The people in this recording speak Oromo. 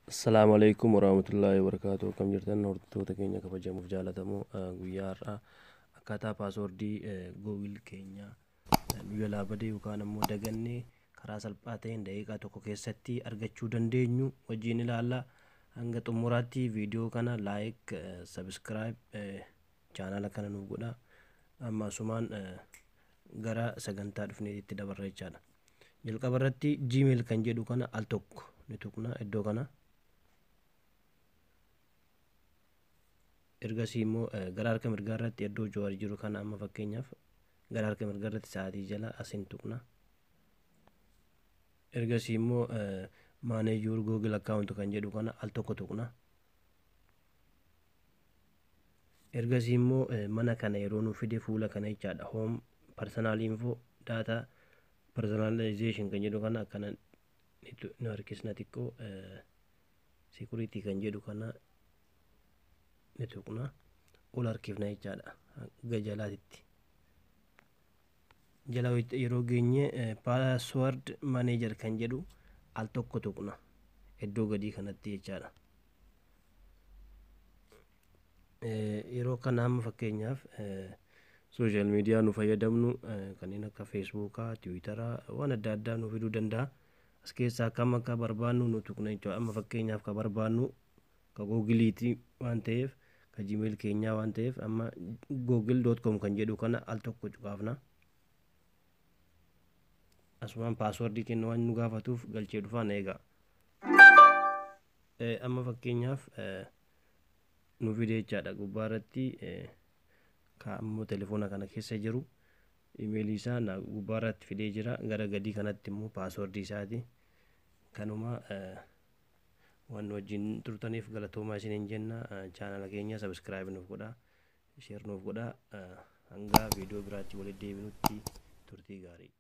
Assalamualaikum warahmatullahi wabarakatuh. Kam jirtan hordoftoota keenya kabajamuuf jaalatamu guyyaa har'aa akkaataa paaswordii Google keenya nu jalaa badee yookaan ammoo dagannee karaa salphaa ta'een daqiiqaa tokko keessatti argachuu dandeenyu wajjin ilaalla. Hanga xumuraatti viidiyoo kana laayik, sabskiraayib chaanala kana nuuf godhaa. Amma asumaan gara sagantaa dhufneetti dabarra jechaadha. Jalqaba irratti Gmail kan jedhu kana al tokko ni tuqna iddoo kana. Ergasii immoo gara harka mirgaa irratti iddoo Jawaar jiru kana amma fakkeenyaaf gara harka mirgaa irratti sa'aatii jala asin tuqna. Ergasii immoo manage your Google account kan jedhu kana al tokko tuqna. Ergasii immoo mana kana yeroo nu fide fuula kana jechaadha. Home personal info data personalization kan jedhu kana akkana nu harkisna xiqqoo security kan jedhu kana ni tuqna. Ol harkifna jechaadha gajalaatitti. Jala yeroo geenye password manager kan jedhu al tokko tuqna iddoo gadii kanatti jechaadha. Yeroo kana amma fakkeenyaaf social media nu fayyadamnu kanneen akka Facebookaa, Twitteraa waan adda addaa nu fiduu danda'a. As keessaa kam akka barbaannu nu tuqna jechuudha. Amma fakkeenyaaf ka barbaannu ka Googleeti waan ta'eef ka Gmail keenyaa waan ta'eef amma google.com kan jedhu kana al tokko cuqaafna. Asumaan paaswordii kennu waan nu gaafatuuf galchee dhufaan eegaa. Amma fakkeenyaaf nu fide jechaadha gubbaa irratti ka ammoo telefoona kana keessa jiru email isaa na gubbaa irratti fidee jira. Gara gadii kanatti immoo paaswordii isaati. Kanuma waan wajjin turtaniif galatoomaa isiniin jenna. Chaanala keenya sabskiraayib nuuf godhaa, sheer nuuf godhaa. Hanga viidiyoo biraatti walitti deebinutti turtii gaarii.